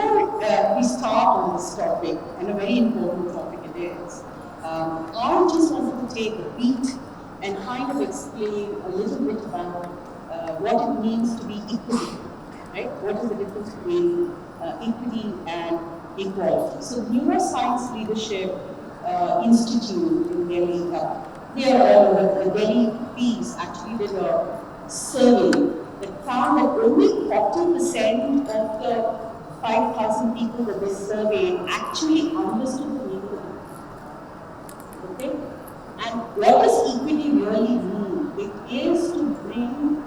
Before we start on this topic, and a very important topic it is, I just wanted to take a beat and kind of explain a little bit about what it means to be equity, right? What is the difference between equity and equality? So the Neuroscience Leadership Institute in Delhi, the Delhi piece actually did a survey that found that only 40% of the 5,000 people that they surveyed actually understood the meaning of it. Okay? And what does equity really mean? It is to bring,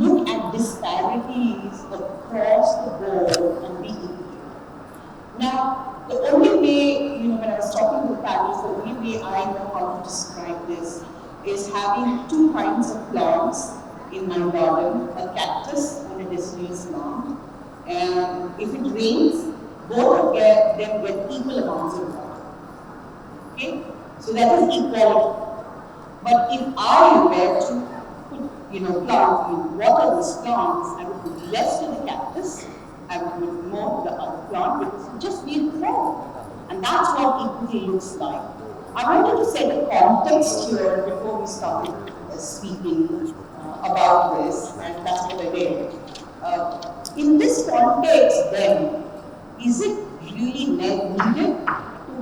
look at disparities across the board and be equal. Now, the only way, when I was talking to the panelists, the only way I know how to describe this is having two kinds of plants in my garden, a cactus and a deciduous plant. And if it rains, both of them get equal amounts of water. Okay? So that is equality. But if I were to put, water these plants, I would put less to the cactus, I would put more to the other plant because it just needs water. And that's what equity looks like. I wanted to set a context here before we started speaking about this, and that's what I did. In this context, then, is it really needed to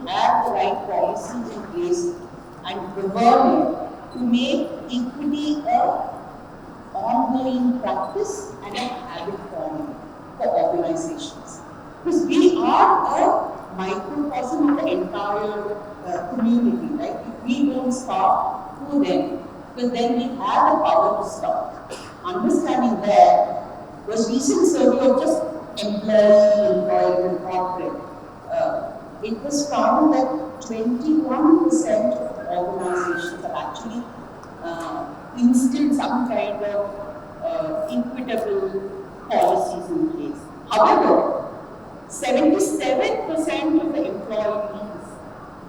have the right policies in place and govern it to make equity an ongoing practice and a habit forming for organizations? Because we are a microcosm of the entire community, right? If we don't start, who then? Because then we have the power to start. Understanding that was recent survey of just employees and corporate. It was found that 21% of organizations have actually instilled some kind of equitable policies in place. However, 77% of the employees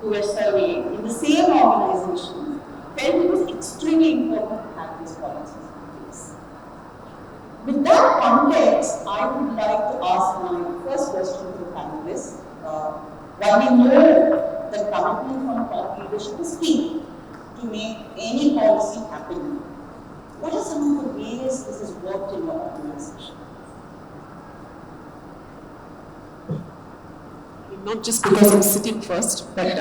who were surveyed in the same organization felt it was extremely important to have these policies in place. With that context, I would like to ask my first question to the panelists. While we know that commitment from top leadership is key to make any policy happen, what are some of the ways this has worked in your organization? Not just because I'm sitting first, but so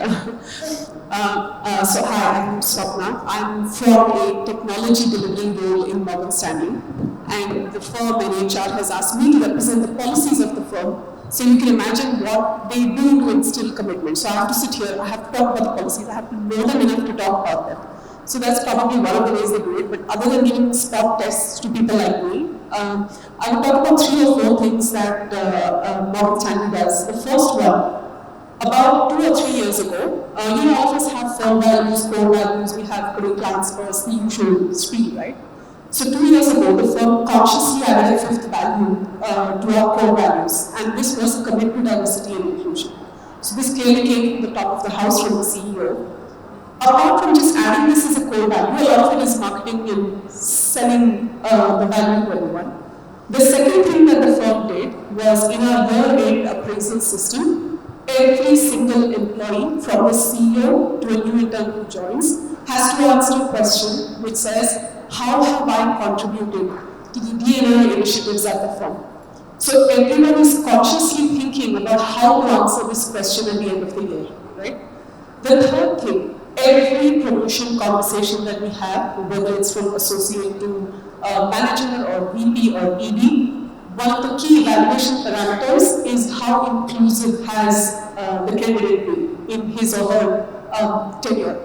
hi, I'm Swapna. I'm from a technology delivery role in Morgan Stanley, and the firm and HR has asked me to represent the policies of the firm. So you can imagine what they do to instill commitment. So I have to sit here, I have to talk about the policies, I have to know them enough to talk about them. So that's probably one of the ways they do it. But other than giving spot tests to people like me, I will talk about 3 or 4 things that Morgan Stanley does. The first one, about 2 or 3 years ago, all of us have firm values, core values, we have putting clients first, the usual spiel, right? So 2 years ago, the firm consciously added a 5th value to our core values, and this was a commitment to diversity and inclusion. So this clearly came from the top of the house from the CEO. Apart from just adding this as a core value, a lot of it is marketing and selling the value to everyone. The second thing that the firm did was in our year-end appraisal system, every single employee from the CEO to a new intern who joins has to answer a question which says, how have I contributed to the D&I initiatives at the firm? So everyone is consciously thinking about how to answer this question at the end of the year, right? The third thing, every promotion conversation that we have, whether it's from associate to manager or VP or ED, one of the key evaluation parameters is how inclusive has the candidate been in his or her tenure.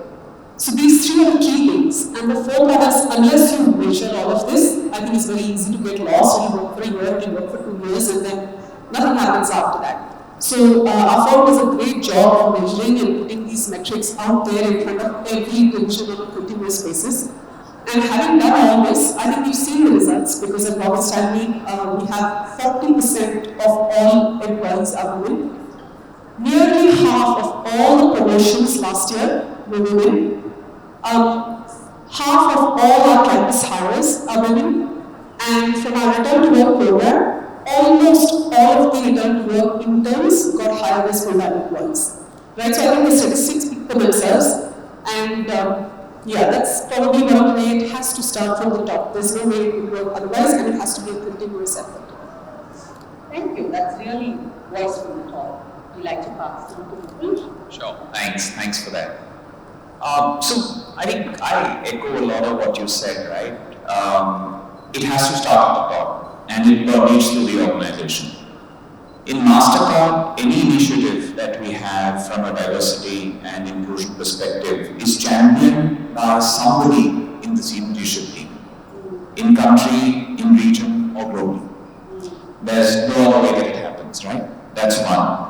So these 3 are the key things, and the 4th one is, unless you measure all of this, I think it's very easy to get lost. You work for a year, you work for 2 years, and then nothing happens after that. So our firm does a great job of measuring and putting these metrics out there in front of every division on a continuous basis. And having done all this, I think we've seen the results, because at Morgan Stanley, we have 40% of all employees are women. Nearly half of all the promotions last year were women. Half of all our campus hires are women, and from our return to work program, almost all of the return to work interns got higher as full-time employees. Right, so I think the statistics speak for themselves, and yeah, that's probably one of the way it has to start from the top. There's no way it will work otherwise, and it has to be a continuous effort. Thank you. That's really voice from the top. Would you like to pass to Mukul? Sure. Thanks for that. So I think I echo a lot of what you said, right? It has to start at the top, and it permeates through the organization. In Mastercard, any initiative that we have from a diversity and inclusion perspective is championed by somebody in the senior leadership team, in country, in region, or globally. There's no other way that it happens, right? That's one.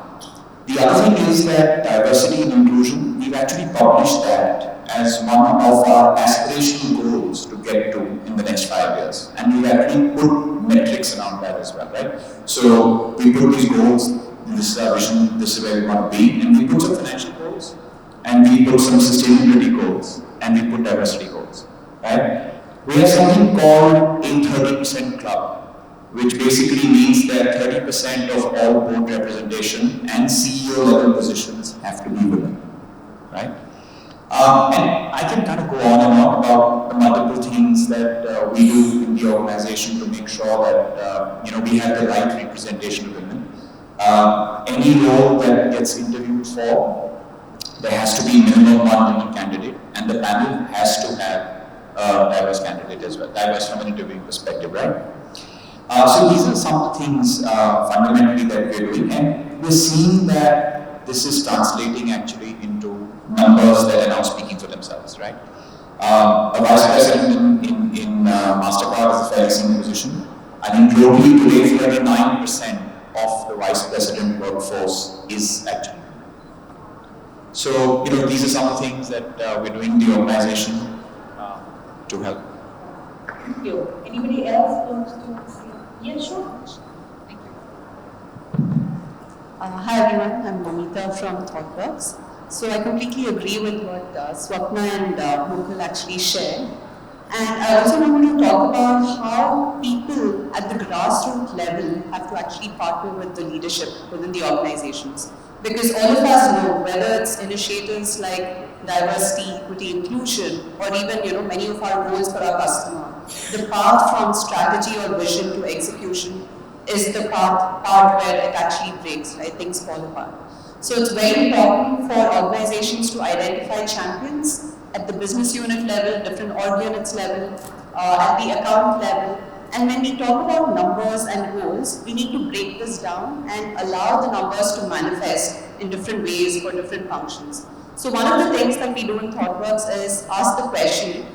The other thing is that diversity and inclusion, we've actually published that as one of our aspirational goals to get to in the next 5 years. And we've actually put metrics around that as well, right? So we put these goals, this is our vision, this is where we want to be, and we put some financial goals, and we put some sustainability goals, and we put diversity goals, right? We have something called a 30% club, which basically means that 30% of all board representation and CEO level positions have to be women, right? And I can kind of go on and on about the multiple things that we do in the organization to make sure that we have the right representation of women. Any role that gets interviewed for, there has to be minimum one woman candidate, and the panel has to have a diverse candidate as well, diverse from an interviewing perspective, right? So these are some things fundamentally that we're doing, and we're seeing that this is translating actually into numbers that are now speaking for themselves, right? A vice president in Mastercard is a fairly senior position. I think globally today 39% of the vice president workforce is actually. So, these are some of the things that we're doing in the organization to help. Thank you. Anybody else wants to say? Yeah, sure. Thank you. Hi everyone, I'm Mamita from Thoughtworks. So I completely agree with what Swapna and Mukul actually shared. And I also want to talk about how people at the grassroots level have to actually partner with the leadership within the organizations. Because all of us know, whether it's initiatives like diversity, equity, inclusion, or even many of our goals for our customer, the path from strategy or vision to execution is the part where it actually breaks, right? Things fall apart. So it's very important for organizations to identify champions at the business unit level, different org units level, at the account level. And when we talk about numbers and goals, we need to break this down and allow the numbers to manifest in different ways for different functions. So one of the things that we do in Thoughtworks is ask the question,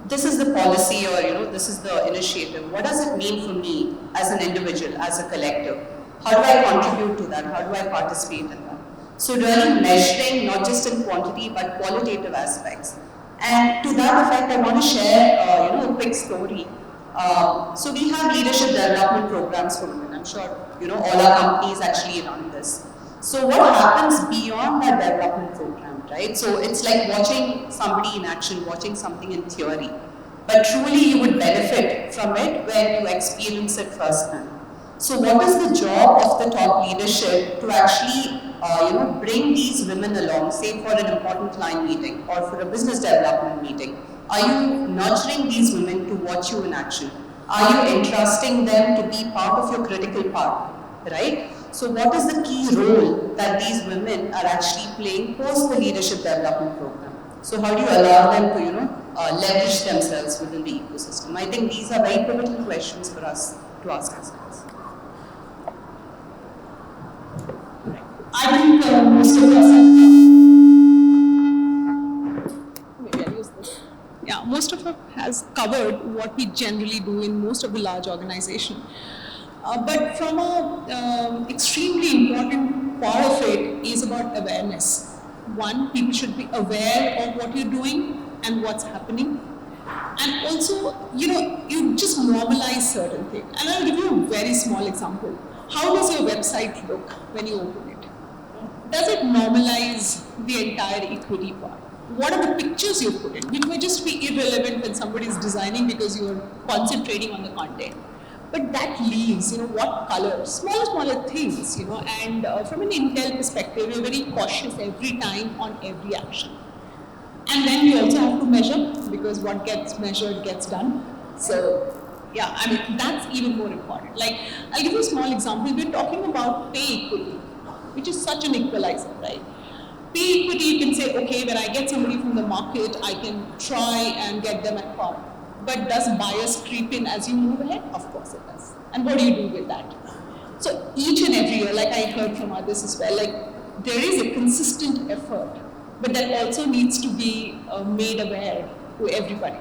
this is the policy or this is the initiative. What does it mean for me as an individual, as a collective? How do I contribute to that? How do I participate in that? So really measuring not just in quantity but qualitative aspects. And to that effect, I want to share a quick story. So we have leadership development programs for women. I'm sure all our companies actually run this. So what happens beyond that development program, right? So it's like watching somebody in action, watching something in theory. But truly you would benefit from it when you experience it firsthand. So what is the job of the top leadership to actually bring these women along, say for an important client meeting or for a business development meeting? Are you nurturing these women to watch you in action? Are you entrusting them to be part of your critical part, right? So what is the key role that these women are actually playing post the leadership development program? So how do you allow them to leverage themselves within the ecosystem? I think these are very pivotal questions for us to ask ourselves. I think most of us maybe I'll use this. Yeah, most of us has covered what we generally do in most of the large organizations. But from a extremely important part of it is about awareness. One, people should be aware of what you're doing and what's happening. And also, you just normalize certain things. And I'll give you a very small example. How does your website look when you open it? Does it normalize the entire equity part? What are the pictures you put in? Which may just be irrelevant when somebody is designing because you're concentrating on the content. But that leaves, what color, smaller things, and from an Intel perspective, we're very cautious every time on every action. And then we also have to measure, because what gets measured gets done. So, yeah, I mean, that's even more important. Like, I'll give you a small example. We're talking about pay equity, which is such an equalizer, right? Pay equity, you can say, okay, when I get somebody from the market, I can try and get them at par. But does bias creep in as you move ahead? Of course it does. And what do you do with that? So each and every year, like I heard from others as well, like there is a consistent effort, but that also needs to be made aware to everybody,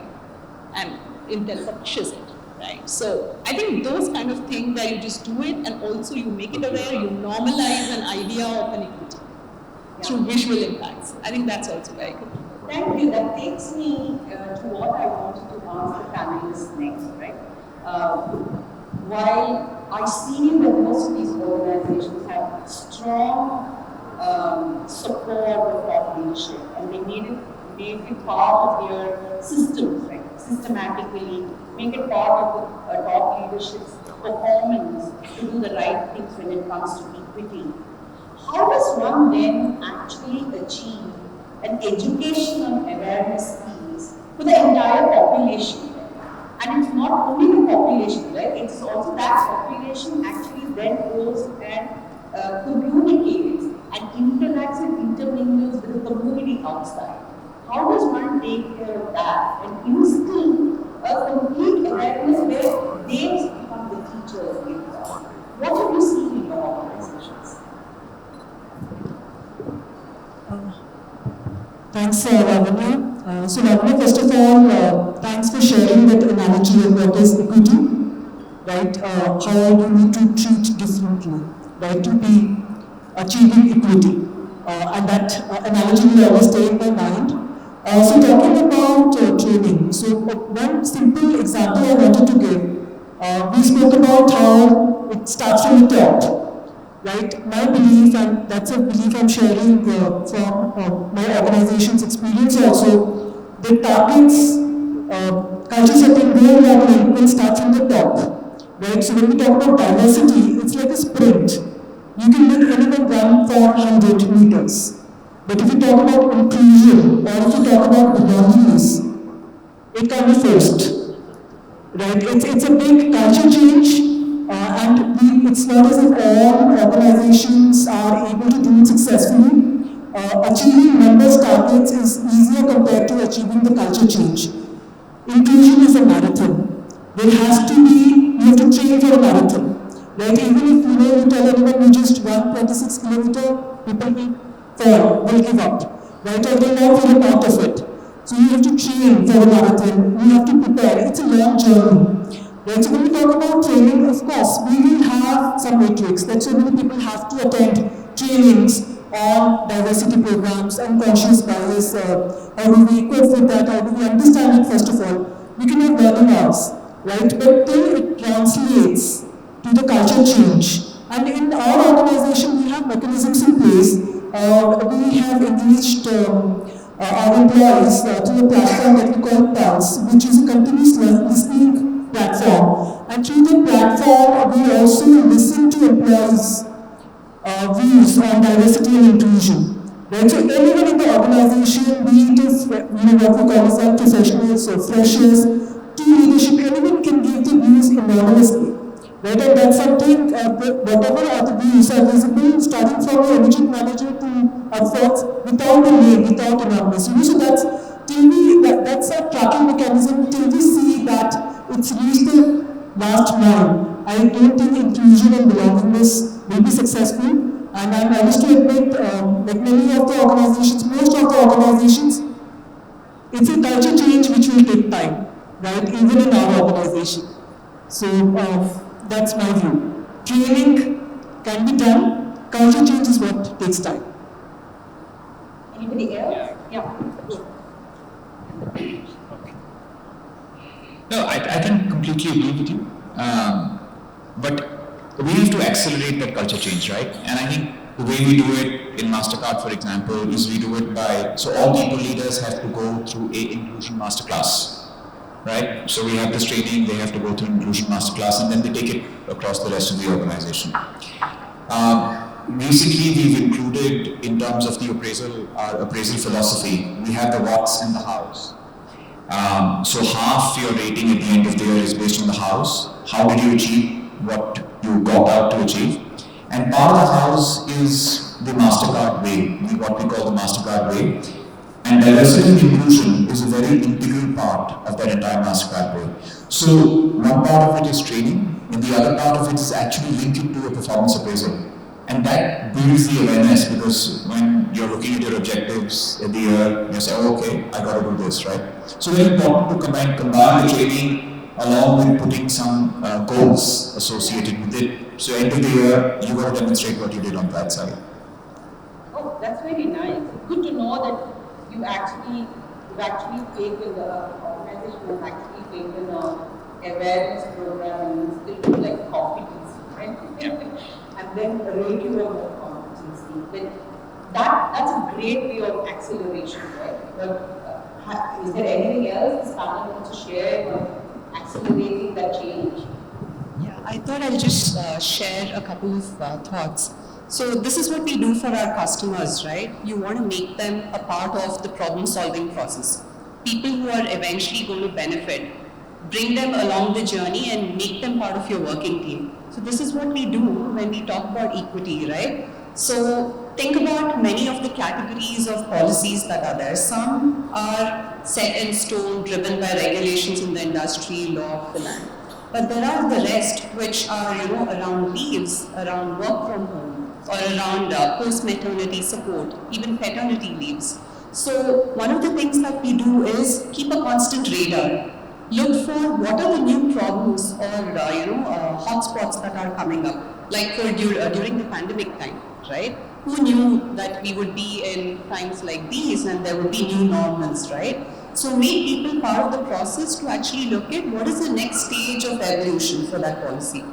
and Intel publishes it, right? So I think those kind of things where you just do it and also you make it aware, you normalize an idea of an equity through visual impacts. I think that's also very good. Thank you. That takes me to what I wanted to ask the panelists next, right? While I see that most of these organizations have strong support of top leadership, and they make it part of their systems, right? Systematically, make it part of the top leadership's performance to do the right things when it comes to equity. How does one then actually achieve an educational awareness piece for the entire population? And it's not only the population, right? It's also that population actually then goes and communicates and interacts and intermingles with the community outside. How does one take care of that and instill a complete awareness where they become the teachers? What have you seen in your organizations? Thanks, Lavanya. So Lavanya, first of all, thanks for sharing that analogy of what is equity, right? How you need to treat differently, right? To be achieving equity. And that analogy will always stay in my mind. So talking about training, so one simple example I wanted to give, we spoke about how it starts from the top. Right, my belief, and that's a belief I'm sharing from my organization's experience also, the targets, culture setting, role modeling will start from the top. Right, so when we talk about diversity, it's like a sprint. You can make anyone run for 100 meters. But if you talk about inclusion, or if you talk about belongingness, it can be forced. Right, it's a big culture change. And it's not as if all organizations are able to do it successfully. Achieving members' targets is easier compared to achieving the culture change. Inclusion is a marathon. There has to be, you have to train for a marathon. Right? Even if you tell anyone you just run 26 kilometers, people will fall, will give up. Right? Or they won't feel a part of it. So you have to train for a marathon, you have to prepare. It's a long journey. Right, so when we talk about training, of course, we will have some metrics that so many people have to attend trainings on diversity programs, unconscious bias, how do we cope with that, how do we understand it first of all. We can have learning hours, right, but till it translates to the culture change. And in our organization, we have mechanisms in place. We have engaged our employees to a platform that we call Pulse, which is a continuous listening platform. And through the platform, we also listen to employees' views on diversity and inclusion. Right? So anyone in the organization, be it is what we call as professionals or freshers, to leadership, anyone can give the views anonymously. Right? And that's something, whatever other views are visible, starting from the immediate manager to upwards, without the name, without anonymous. So that's a tracking mechanism till we see that it's reached the last mile. I don't think inclusion and belongingness will be successful. And I'm honest to admit, like many of the organizations, most of the organizations, it's a culture change which will take time, right? Even in our organization. So that's my view. Training can be done. Culture change is what takes time. Anybody else? Yeah. Okay. No, I can completely agree with you. But we have to accelerate that culture change, right? And I think the way we do it in Mastercard, for example, is we do it by, so all people leaders have to go through a inclusion masterclass. right? So we have this training, they have to go through inclusion masterclass, and then they take it across the rest of the organization. Recently, we've included, in terms of the our appraisal philosophy, we have the what's and the how's. So half your rating at the end of the year is based on the how's. How did you achieve what you got out to achieve? And part of the how's is the Mastercard way, what we call the Mastercard way. And diversity and inclusion is a very integral part of that entire Mastercard way. So one part of it is training, and the other part of it is actually linking to a performance appraisal. And that builds the awareness, because when you're looking at your objectives at the year, you say, oh, okay, I got to do this, right? So very important to combine the training along with putting some goals associated with it. So end of the year, you got to demonstrate what you did on that side. Oh, that's very nice. It's good to know that you've actually taken the organization has actually taken an awareness program and still do like competency, right? Yeah. And then rate you on your competency. Then that's a great way of acceleration, right? But is there anything else this panel wants to share on accelerating that change? Yeah, I thought I'll just share a couple of thoughts. So this is what we do for our customers, right? You want to make them a part of the problem-solving process. People who are eventually going to benefit, bring them along the journey and make them part of your working team. So this is what we do when we talk about equity, right? So think about many of the categories of policies that are there. Some are set in stone, driven by regulations in the industry, law of the land. But there are the rest which are, around leaves, around work from home, or around post-maternity support, even paternity leaves. So one of the things that we do is keep a constant radar. Look for what are the new problems or hotspots that are coming up, like for during the pandemic time, right? Who knew that we would be in times like these and there would be new normals, right? So make people part of the process to actually look at what is the next stage of evolution for that policy.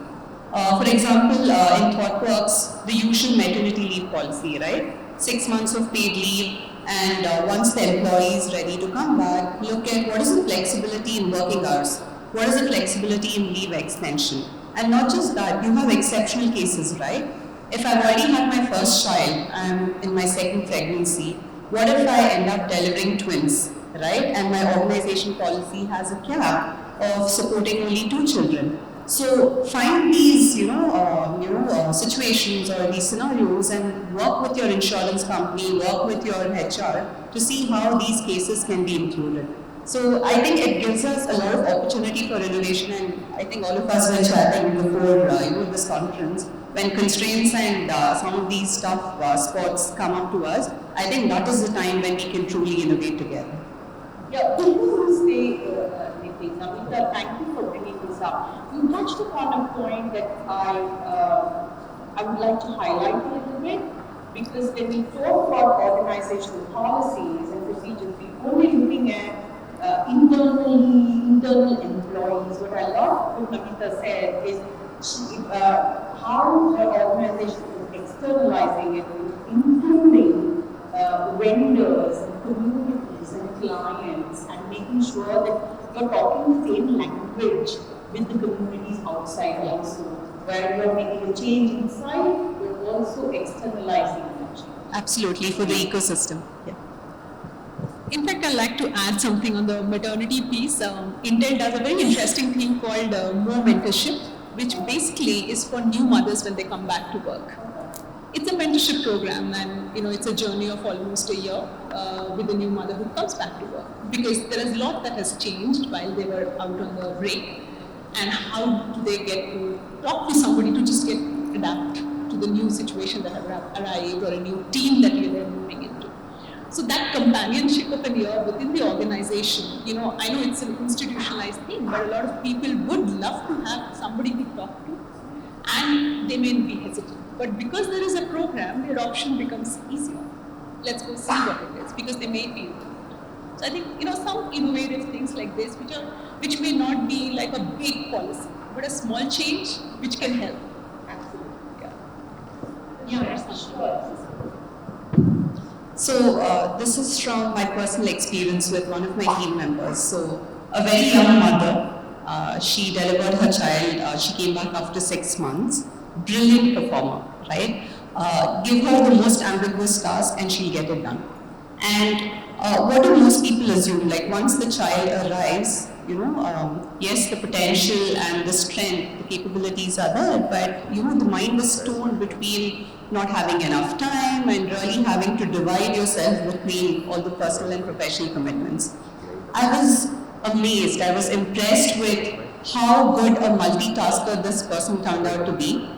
For example, in Thoughtworks, the usual maternity leave policy, right? 6 months of paid leave. And once the employee is ready to come back, look at what is the flexibility in working hours, what is the flexibility in leave extension. And not just that, you have exceptional cases, right? If I've already had my first child, I'm in my second pregnancy, what if I end up delivering twins, right? And my organization policy has a cap of supporting only 2 children. So find these, situations or these scenarios and work with your insurance company, work with your HR to see how these cases can be included. So I think it gives us a lot of opportunity for innovation, and I think all of us were chatting before this conference. When constraints and some of these tough spots come up to us, I think that is the time when we can truly innovate together. Yeah, before we stay, Namita, thank you for bringing this up. You touched upon a point that I would like to highlight a little bit, because when we talk about organizational policies and procedures, we're only looking at internal employees. What I love what Namita said is how the organization is externalizing it, including vendors and communities and clients, and making sure that you're talking the same language with the communities outside also, where you're making a change inside, you're also externalizing that change. Absolutely, for the ecosystem. Yeah. In fact, I'd like to add something on the maternity piece. Intel does a very interesting thing called More Mentorship, which basically is for new mothers when they come back to work. It's a mentorship program, and it's a journey of almost a year with a new mother who comes back to work, because there is a lot that has changed while they were out on the break, and how do they get to talk to somebody to just adapt to the new situation that have arrived, or a new team that they're moving into. So that companionship of a year within the organization, I know it's an institutionalized thing, but a lot of people would love to have somebody to talk to, and they may be hesitant. But because there is a program, the adoption becomes easier. Let's go see what it is, because they may be. So I think some innovative things like this, which may not be like a big policy, but a small change which can help. Absolutely. Yeah. Sure. So this is from my personal experience with one of my team members. So a very young mother. She delivered her child. She came back after 6 months. Brilliant performer, right? Give her the most ambiguous task and she'll get it done. And what do most people assume? Like once the child arrives, yes, the potential and the strength, the capabilities are there, but the mind is torn between not having enough time and really having to divide yourself between all the personal and professional commitments. I was amazed, I was impressed with how good a multitasker this person turned out to be.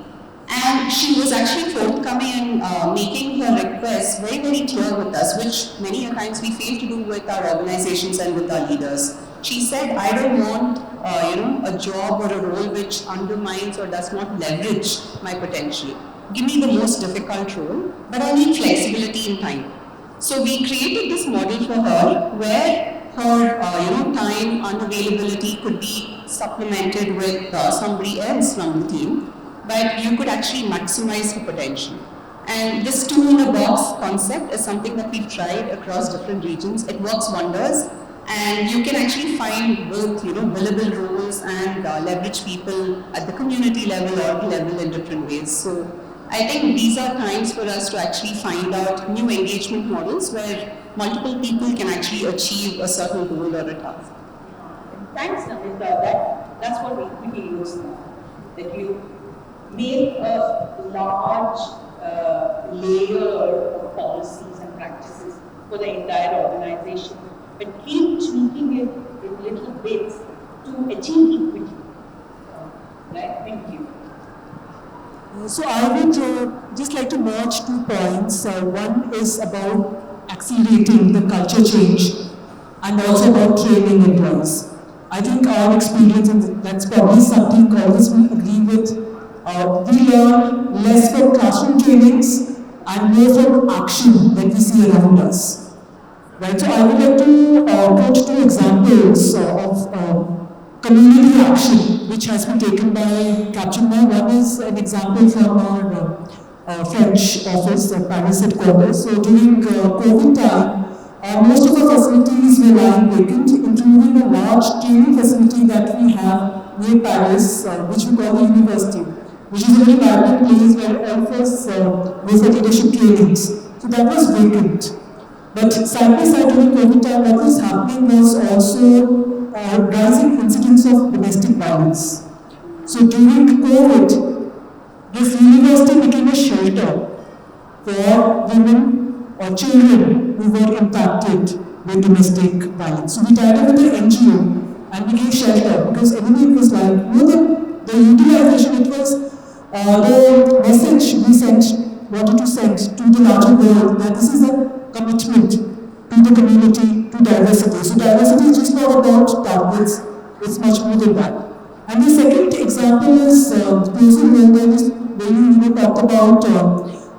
And she was actually forthcoming and making her requests very, very clear with us, which many a times we fail to do with our organizations and with our leaders. She said, I don't want a job or a role which undermines or does not leverage my potential. Give me the most difficult role, but I need flexibility in time. So we created this model for her where her time unavailability could be supplemented with somebody else from the team, but you could actually maximize her potential. And this two-in-a-box concept is something that we've tried across different regions. It works wonders, and you can actually find both billable roles and leverage people at the community level or the level in different ways. So I think these are times for us to actually find out new engagement models where multiple people can actually achieve a certain goal or a task. Thanks, Namita. That's what equity looks like. That you make a large layer of policies and practices for the entire organization, but keep tweaking it in little bits to achieve equity. Right? Thank you. So I would just like to merge 2 points. One is about accelerating the culture change and also about training employees. I think our experience, and that's probably something all of us will agree with, we learn less from classroom trainings and more from action that we see around us. Right? So I would like to quote 2 examples of community action which has been taken by Capgemini. One is an example from our French office at Paris headquarters. So during COVID time, most of our facilities were lying vacant, including a large training facility that we have near Paris, which we call the University, which is a very vibrant place where all of us go for leadership trainings. So that was vacant. But side by side during COVID time, what was happening was also rising incidents of domestic violence. So during COVID, this university became a shelter for women or children who were impacted with domestic violence. So we tied up with the NGO and we gave shelter because everybody was like, the utilization, it was the message we wanted to send to the larger world that this is a commitment to the community, to diversity. So diversity is just not about targets, it's much more than that. And the second example is closely when you talked about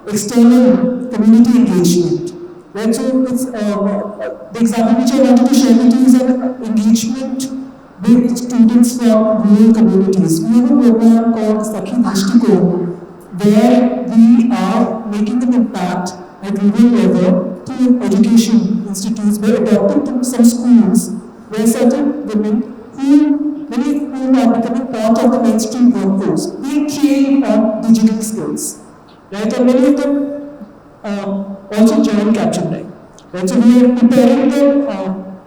external community engagement. Right? So it's, the example which I wanted to share with you is an engagement with students from rural communities. We have a program called Srivastava, where we are making an impact at rural level through education institutes. We're adopting to some schools where certain women many of whom are becoming part of the mainstream workforce, being trained on digital skills. Right? And many of them also join Capgemini. Right? So we are preparing them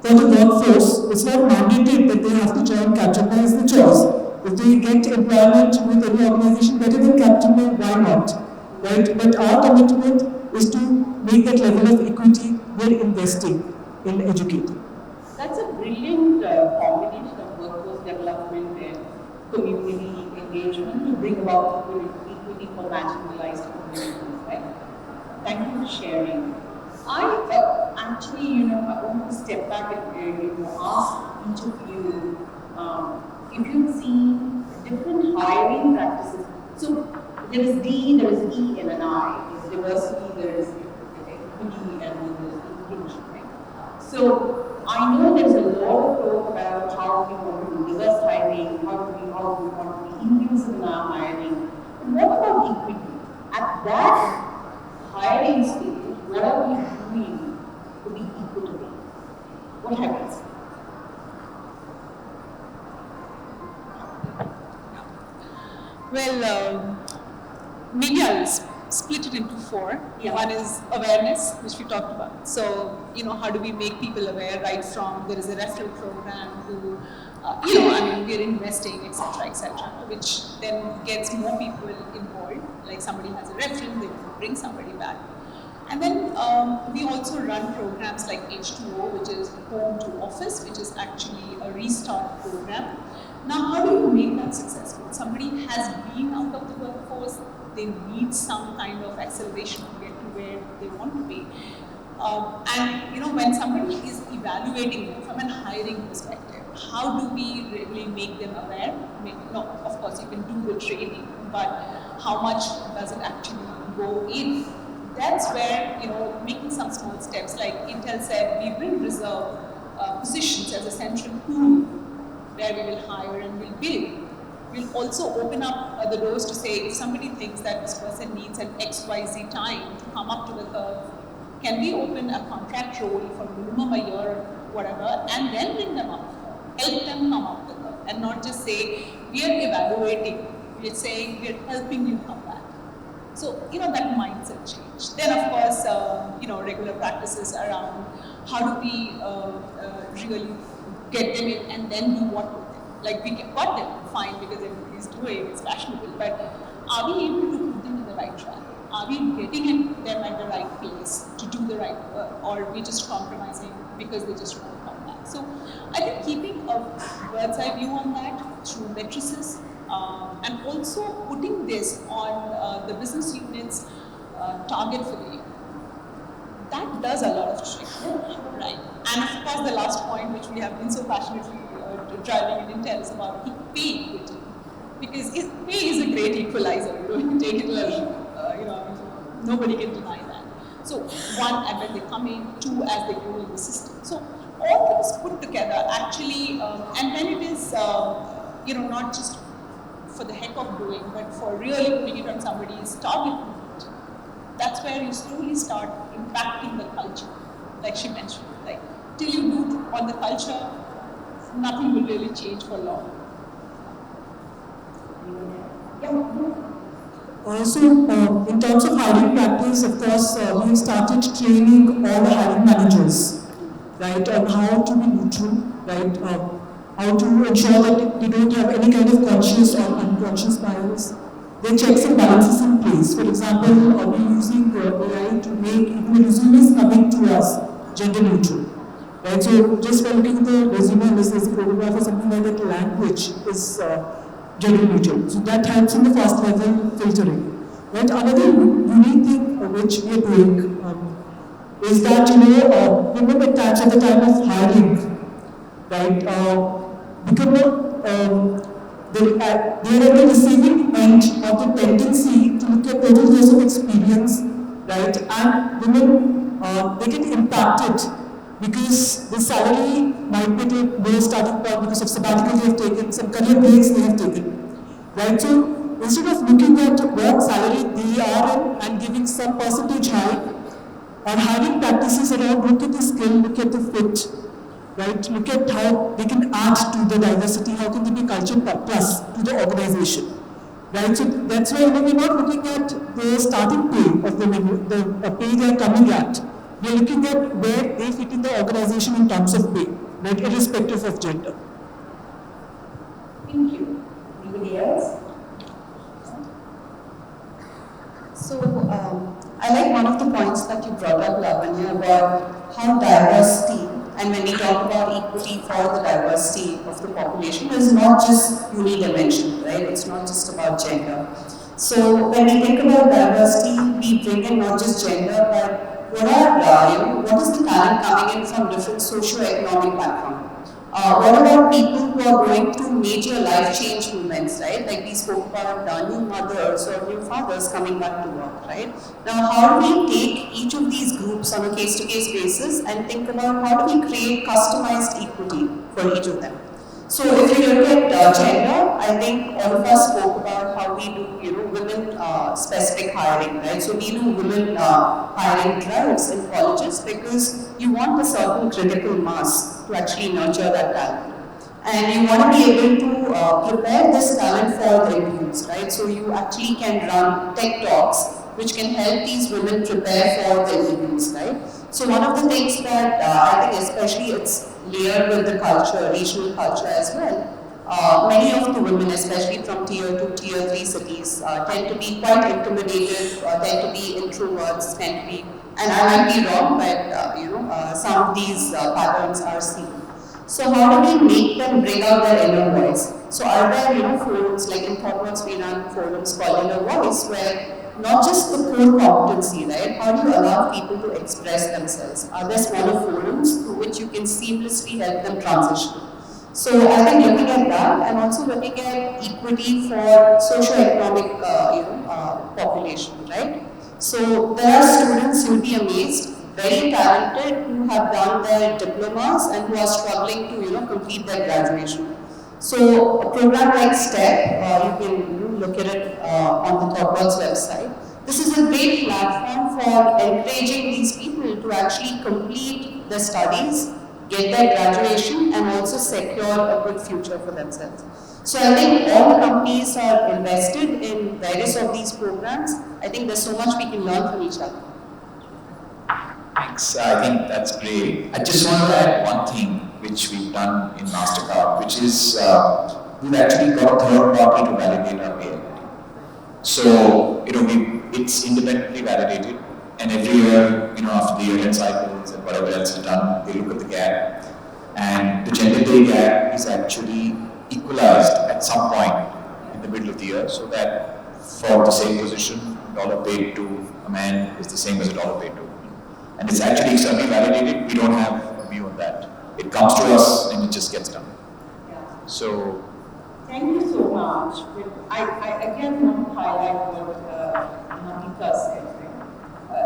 for the workforce. It's not mandated that they have to join Capgemini, it's the choice. If they get employment with any organization better than Capgemini, why not? Right? But our commitment is to make that level of equity. We're investing in educating. That's a brilliant combination of workforce development and community engagement to bring about equity for marginalized communities, right? Thank you for sharing. I actually, I want to step back and ask each of you if you've seen different hiring practices. So there is D, there is E, and an I. There's diversity, there is equity, and then there's inclusion, right? So I know there's a lot of talk about how we want to do diverse hiring, how we want to be inclusive in our hiring. And what about equity? At that hiring stage, what are we doing to be equitable? What happens? Well, maybe I'll split it into four. Yeah. One is awareness, which we talked about. So, how do we make people aware right from there is a referral program to, we're investing, etc., which then gets more people involved. Like somebody has a reference, they will bring somebody back. And then we also run programs like H2O, which is Home to Office, which is actually a restart program. Now, how do you make that successful? Somebody has been out of the workforce, they need some kind of acceleration to get to where they want to be. When somebody is evaluating them from a hiring perspective, how do we really make them aware? Of course, you can do the training, but how much does it actually go in? That's where, making some small steps, like Intel said, we will reserve positions as a central pool where we will hire and we'll build. We'll also open up the doors to say, if somebody thinks that this person needs an XYZ time to come up to the curve, can we open a contract role for minimum a year or whatever, and then bring them up, help them come up the curve, and not just say, we are evaluating, we're saying we're helping you come back. So, that mindset change. Then, of course, regular practices around how do we really get them in and then do what with them. Like, we got them, fine, because everybody's doing, it's fashionable, but are we able to put them in the right track? Are we getting them at the right place to do the right work, or are we just compromising because they just won't come back? So, I think keeping a bird's eye view on that through matrices, and also putting this on the business unit's target for the year. That does a lot of trick, right? And of course, the last point, which we have been so passionately driving in Intel, is about pay equity. Because pay is a great equalizer. You take it, nobody can deny that. So one, and when they come in, two, as they grow in the system. So all things put together, actually, and then it is, not just for the heck of doing, but for really putting it on somebody's target movement. That's where you slowly start impacting the culture, like she mentioned. Like, till you do on the culture, nothing will really change for long. Also, in terms of hiring practice, of course, we have started training all the hiring managers, right, on how to be neutral, right, how to ensure that they don't have any kind of conscious or unconscious bias. There are checks and balances in place. For example, we're using AI to make even the resumes coming to us gender neutral. Right? So just by looking at the resume, unless there's a photograph or something like that, language is gender neutral. So that helps in the first level filtering. Right? Another unique thing which we are doing is that women at the time of hiring, right, become they are at the receiving end of the tendency to look at total years of experience, right, and women they get impacted because the salary might be the low starting point because of sabbatical they have taken, some career breaks they have taken, right. So instead of looking at what salary they are in and giving some percentage hike, or having practices around look at the skill, look at the fit, right? Look at how they can add to the diversity, how can they be culture plus to the organization, right? So that's why we're not looking at the starting pay of the pay they are coming at. We're looking at where they fit in the organization in terms of pay, right? Irrespective of gender. Thank you. Anybody else? So, I like one of the points that you brought up, Lavanya, about how diversity, and when we talk about equity for the diversity of the population, is not just unidimensional, right? It's not just about gender. So, when we think about diversity, we bring in not just gender, but what is the talent coming in from different socio-economic backgrounds? What about people who are going through major life change movements, right? Like we spoke about new mothers or new fathers coming back to work, right? Now, how do we take each of these groups on a case-to-case basis and think about how do we create customized equity for each of them? So, if you look at gender, I think all of us spoke about how we do, women-specific hiring, right? So, we do women hiring drives in colleges because you want a certain critical mass to actually nurture that talent. And you want to be able to prepare this talent for the interviews, right? So you actually can run tech talks which can help these women prepare for the interviews, right? So one of the things that I think especially it's layered with the culture, regional culture as well. Many of the women, especially from tier 2, tier 3 cities, tend to be quite intimidated, tend to be introverts, tend to be, and I might be wrong, but some of these patterns are seen. So how do we make them bring out their inner voice? So are there, forums, like in Thoughtworks we run forums called Inner Voice, where not just the core competency, right? How do you allow people to express themselves? Are there smaller forums through which you can seamlessly help them transition? So I think looking at that and also looking at equity for socio-economic population, right? So there are students, you'll be amazed, very talented, who have done their diplomas and who are struggling to complete their graduation. So a program like STEP, you can look at it on the Thoughtworks website. This is a great platform for encouraging these people to actually complete their studies, get their graduation, and also secure a good future for themselves. So I think all the companies are invested in various of these programs. I think there's so much we can learn from each other. Thanks. I think that's great. I just want to add one thing which we've done in Mastercard, which is we've actually got a third party to validate our pay. So, it's independently validated, and every year, after the year-end cycles and whatever else is done, they look at the gap, and the gender pay gap is actually equalized at some point in the middle of the year, so that for the same position, dollar paid to a man is the same as a dollar paid to a woman. And it's actually externally validated. We don't have a view on that. It comes to us and it just gets done. Yeah. So, thank you so much. I again want to highlight what Namita said.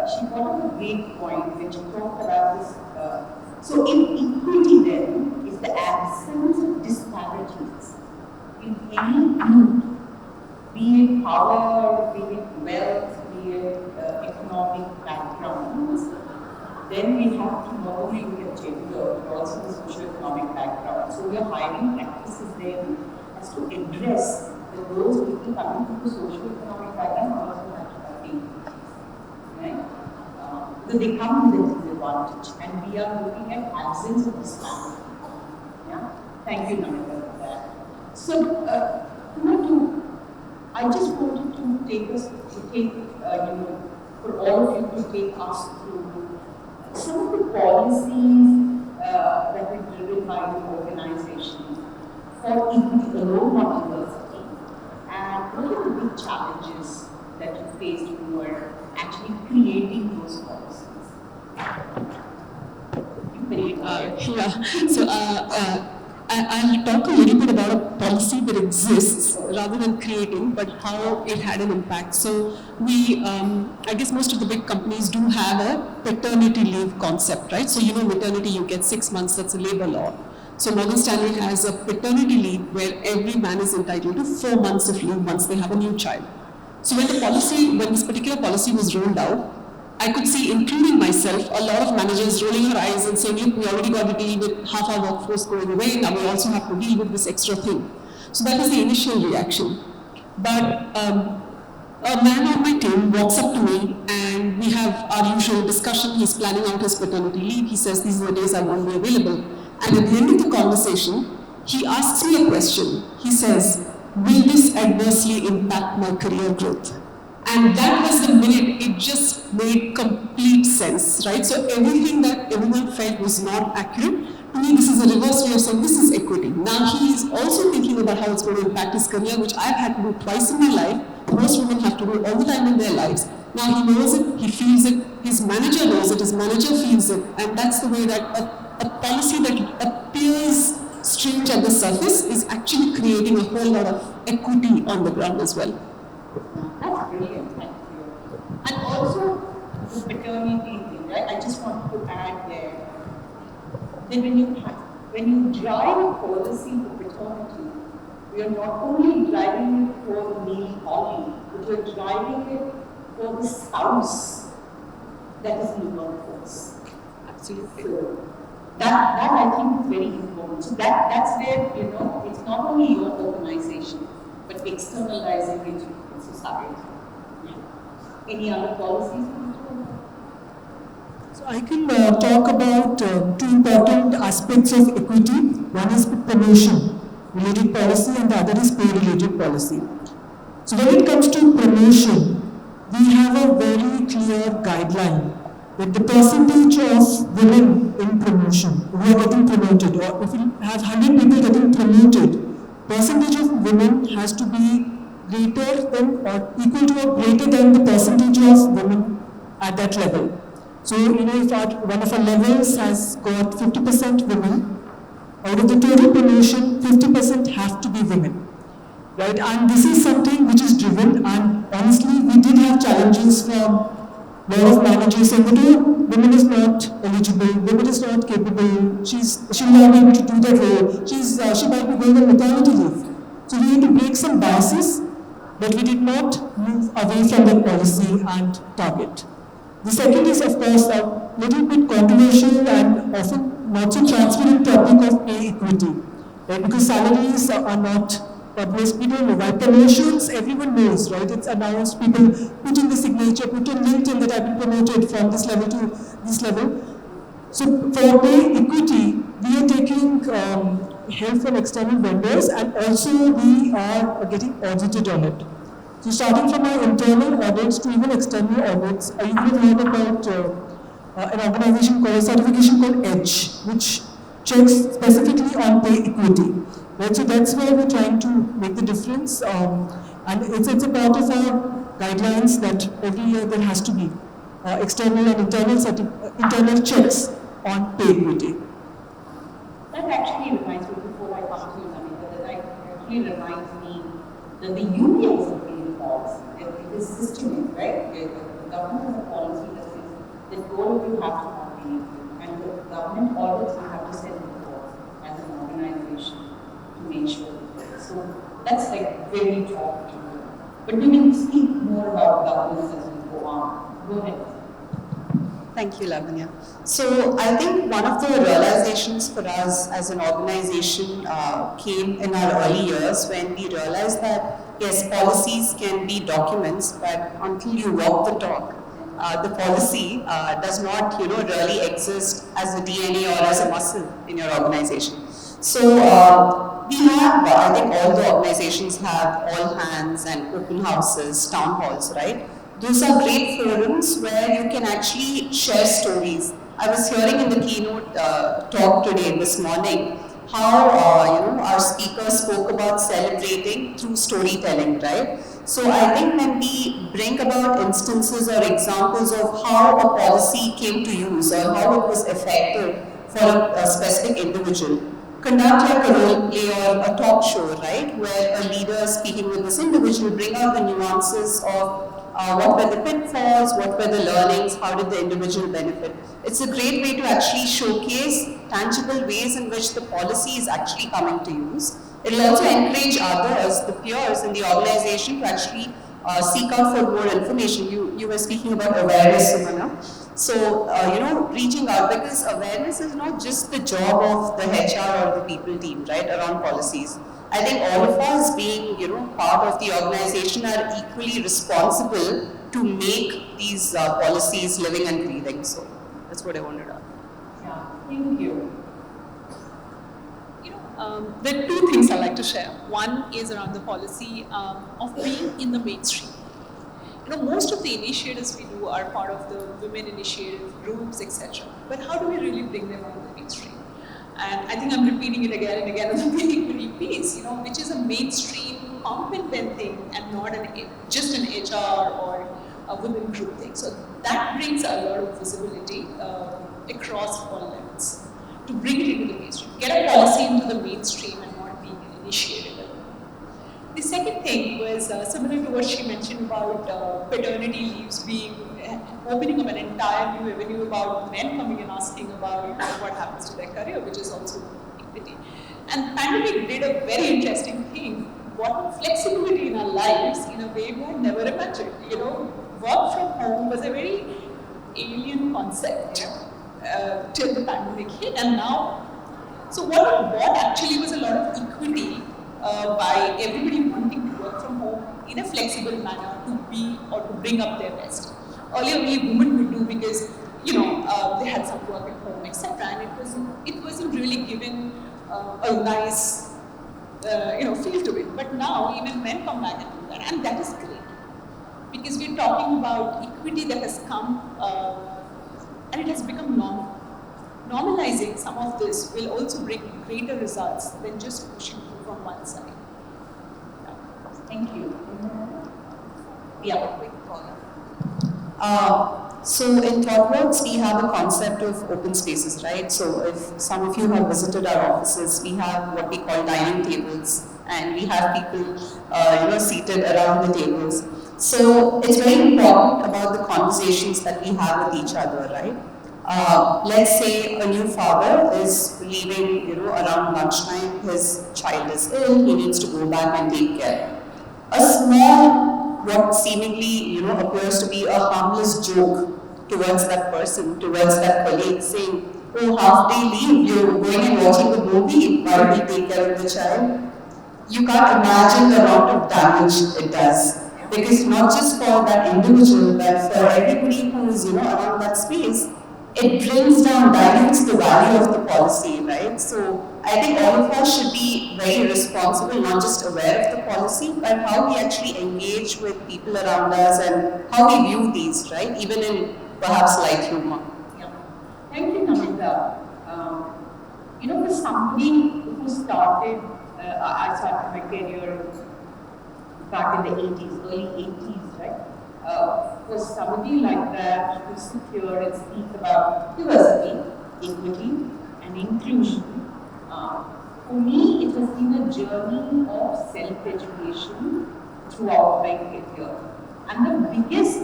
She brought up a great point when she talked about this. So inequity then is the absence of disparities in any group, be it power, be it wealth, be it economic backgrounds. Then we have to not only look at gender, but also the socio-economic background. So we are hiring practices then as to address that those people coming from the socio-economic background are also naturally, right? Because they come with a disadvantage, and we are looking at absence of disparity. Yeah, thank you, Namita, for that. So, I just wanted to take for all of you to take us through some of the policies that were driven by the organization for equity alone, not diversity, and what are the big challenges that you faced when you were actually creating those policies? So I'll talk a little bit about a policy that exists rather than creating, but how it had an impact. So we, I guess most of the big companies do have a paternity leave concept, right? So maternity, you get 6 months, that's a labor law. So Morgan Stanley has a paternity leave where every man is entitled to 4 months of leave once they have a new child. So when this particular policy was rolled out, I could see, including myself, a lot of managers rolling their eyes and saying, look, we already got to deal with half our workforce going away, now we also have to deal with this extra thing. So that was the initial reaction. But a man on my team walks up to me and we have our usual discussion. He's planning out his paternity leave. He says, these are the days I won't be available. And at the end of the conversation, he asks me a question. He says, will this adversely impact my career growth? And that was the minute it just made complete sense, right? So everything that everyone felt was not accurate, to me this is a reverse way of saying this is equity. Now he is also thinking about how it's going to impact his career, which I've had to do twice in my life. Most women have to do all the time in their lives. Now he knows it, he feels it, his manager knows it, his manager feels it, and that's the way that a policy that appears strange at the surface is actually creating a whole lot of equity on the ground as well. That's brilliant, thank you. And also the paternity thing, right? I just wanted to add there that when you drive a policy for paternity, you are not only driving it for the male colleague, but you are driving it for the spouse that is in the workforce. Absolutely. So That I think is very important. So that's where, it's not only your organization, but externalizing it in society. Yeah. Any other policies? So I can talk about two important aspects of equity. One is promotion related policy and the other is pay related policy. So when it comes to promotion, we have a very clear guideline that the percentage of women in promotion who are getting promoted, or if we have 100 people getting promoted, percentage of women has to be greater than or equal to or greater than the percentage of women at that level. So, if one of our levels has got 50% women, out of the total promotion, 50% have to be women, right? And this is something which is driven, and honestly, we did have challenges from a lot of managers saying that, women is not eligible, women is not capable, she'll not be able to do that role, she might be going on maternity leave. So we had to break some biases, but we did not move away from that policy and target. The second is, of course, a little bit controversial and often not so transparent topic of pay equity, right? Because salaries are not published. We don't know, right? Promotions, everyone knows, right? It's announced, people put in the signature, put on LinkedIn that I've been promoted from this level to this level. So for pay equity, we are taking help from external vendors, and also we are getting audited on it. So starting from our internal audits to even external audits, you would have heard about an organization called, a certification called EDGE, which checks specifically on pay equity. Right? So that's where we're trying to make the difference, and it's a part of our guidelines that every year there has to be external and internal checks on pay equity. That actually reminds me, before I come to you, Sunanda, that actually reminds me that the unions have been policy. It is systemic, right? The government has a policy that says that goal you have to have pay equity, and the government audits you have to send reports as an organization to make sure that. So that's like very top to do. But we can speak more about governance as we go on. Go ahead. Thank you, Lavanya. So I think one of the realizations for us as an organization came in our early years when we realized that, yes, policies can be documents, but until you walk the talk, the policy does not, really exist as a DNA or as a muscle in your organization. So we have, I think all the organizations have all hands and open houses, town halls, right? Those are great forums where you can actually share stories. I was hearing in the keynote talk today, this morning, how our speaker spoke about celebrating through storytelling, right? So I think when we bring about instances or examples of how a policy came to use or how it was effective for a specific individual, conduct like a role play or a talk show, right, where a leader speaking with this individual bring out the nuances of what were the pitfalls, what were the learnings, how did the individual benefit. It's a great way to actually showcase tangible ways in which the policy is actually coming to use. It will also encourage others, the peers in the organization, to actually seek out for more information. You were speaking about awareness, Sumana. So, reaching out, because awareness is not just the job of the HR or the people team, right, around policies. I think all of us being, part of the organization are equally responsible to make these policies living and breathing. So that's what I wanted to add. Yeah, thank you. There are two things I like to share. One is around the policy of being in the mainstream. Most of the initiatives we do are part of the women initiative groups, etc. But how do we really bring them on the mainstream? And I think I'm repeating it again and again as a very piece, which is a mainstream pump and vent thing and not just an HR or a women group thing. So that brings a lot of visibility across all levels to bring it into the mainstream. Get a policy into the mainstream and not being an initiative. The second thing was similar to what she mentioned about paternity leaves opening up an entire new avenue about men coming and asking about what happens to their career, which is also equity. And pandemic did a very interesting thing, brought flexibility in our lives in a way we had never imagined. Work from home was a very alien concept. till the pandemic hit, and now, so what actually was a lot of equity by everybody wanting to work from home in a flexible manner to be or to bring up their best. Earlier, only women would do because they had some work at home, etc., and it wasn't really given a nice feel to it. But now even men come back and do that, and that is great because we're talking about equity that has come and it has become normal. Normalizing some of this will also bring greater results than just pushing through from one side. Thank you. Yeah, quick follow-up. So in Thoughtworks, we have a concept of open spaces, right? So if some of you have visited our offices, we have what we call dining tables, and we have people, seated around the tables. So it's very important about the conversations that we have with each other, right? Let's say a new father is leaving, around lunchtime. His child is ill. He needs to go back and take care. A small, what seemingly, appears to be a harmless joke towards that person, towards that colleague, saying, "Oh, half-day leave, you're going and watching the movie while we take care of the child." You can't imagine the amount of damage it does. Because not just for that individual, but for everybody who is, around that space, it brings down, dilutes the value of the policy, right? So I think all of us should be very responsible, not just aware of the policy, but how we actually engage with people around us and how we view these, right? Even in perhaps light humor. Yeah. Thank you, Namita. For somebody who started, I started my career back in the 80s, early 80s, right? For somebody like that to sit here and speak about diversity, equity, and inclusion, for me, it has been a journey of self-education throughout my career. And the biggest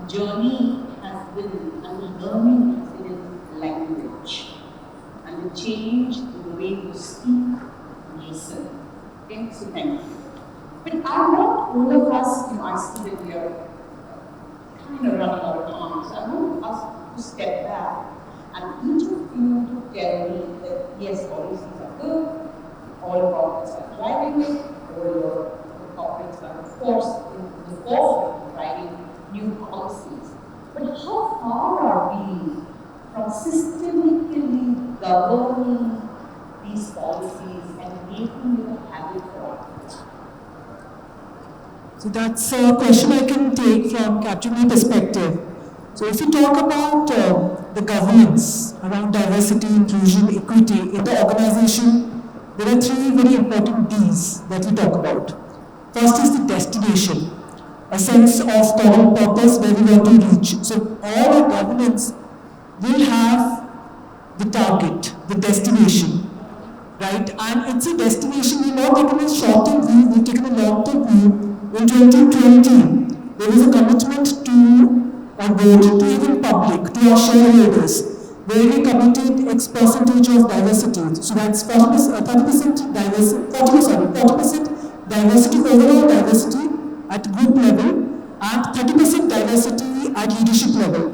journey has been, and the learning has been in language, and the change in the way you speak and listen. Okay, so thank you. But I want all of us, I see that we are kind of running out of time, so I want us to step back and each of you to tell me that yes, policies are good, all corporates are driving it, all the corporates are of course in the forefront driving new policies. But how far are we from systemically governing these policies and making it a habit for us? So that's a question I can take from Capgemini perspective. So if you talk about the governance around diversity, inclusion, equity in the organization, there are three very important Ds that we talk about. First is the destination, a sense of common purpose where we want to reach. So all our governance will have the target, the destination, right? And it's a destination, we've not taken a short-term view, we've taken a long-term view. In 2020, there was a commitment to our board, to even public, to our shareholders, where we committed X percentage of diversity. So that's 40% diversity, overall diversity at group level, and 30% diversity at leadership level.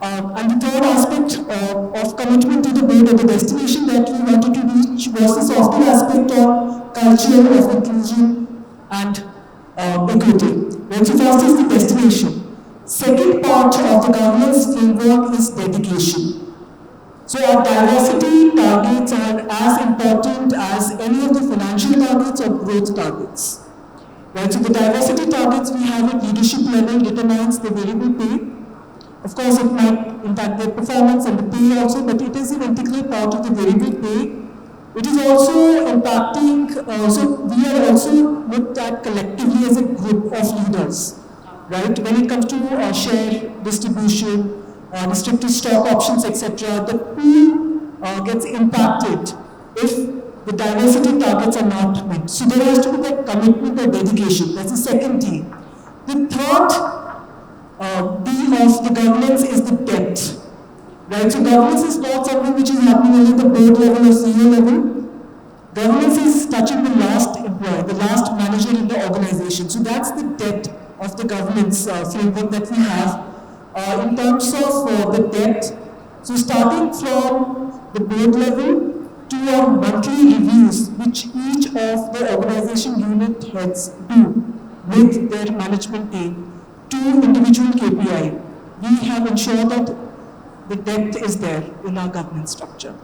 And the third aspect of commitment to the board or the destination that we wanted to reach was the softer aspect of culture of inclusion and equity. Right? So first is the destination. Second part of the governance framework is dedication. So our diversity targets are as important as any of the financial targets or growth targets. Right? So the diversity targets we have at leadership level determines the variable pay. Of course, it might impact their performance and the pay also, but it is an integral part of the variable pay. It is also impacting, so we are also looked at collectively as a group of leaders, right? When it comes to share distribution, restricted stock options, etc., the pool gets impacted if the diversity targets are not met. So there has to be that commitment or dedication. That's the second D. The third D of the governance is the depth. Right, so governance is not something which is happening only at the board level or CEO level. Governance is touching the last employee, the last manager in the organization. So that's the depth of the governance framework that we have. In terms of the depth, So starting from the board level to our monthly reviews, which each of the organization unit heads do with their management team, to individual KPI, we have ensured that the depth is there in our governance structure.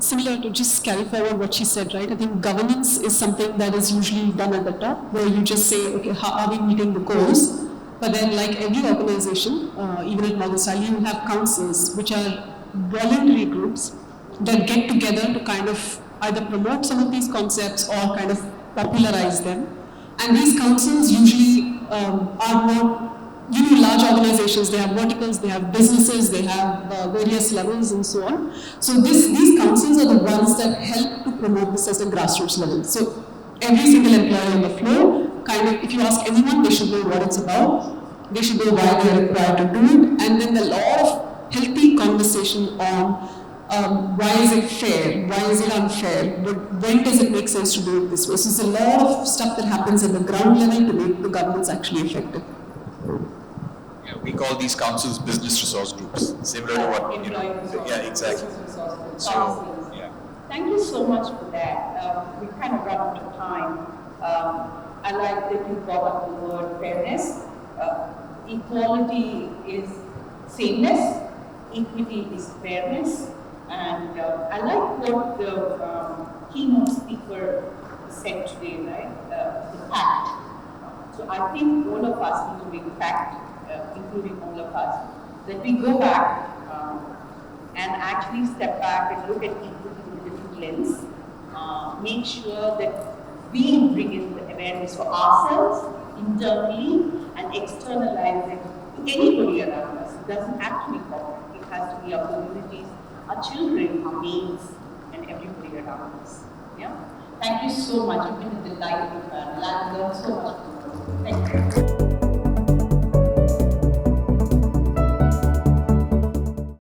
Similar to just carry forward what she said, right? I think governance is something that is usually done at the top, where you just say, okay, how are we meeting the goals? But then, like every organization, even at Morgan Stanley, you have councils, which are voluntary groups that get together to kind of either promote some of these concepts or kind of popularize them. And these councils usually are more, large organizations. They have verticals, they have businesses, they have various levels and so on. So these councils are the ones that help to promote this at a grassroots level. So every single employee on the floor, kind of, if you ask anyone, they should know what it's about. They should know why they are required to do it. And then a lot of healthy conversation on why is it fair, why is it unfair, when does it make sense to do it this way. So there's a lot of stuff that happens at the ground level to make the governance actually effective. Yeah, we call these councils business resource groups, similar to what, yeah, exactly. So, yeah. Thank you so much for that. We kind of run out of time. I like that you brought up the word fairness. Equality is sameness, equity is fairness, and I like what the keynote speaker said today, right? The pact. So I think all of us need to make a pact, including all of us, that we go back and actually step back and look at equity with a different lens, make sure that we bring in the awareness for ourselves internally and externalize it to anybody around us. It doesn't have to be corporate. It has to be our communities, our children, our maids, and everybody around us. Yeah. Thank you so much. You've been a delight to learn so much. Thank you.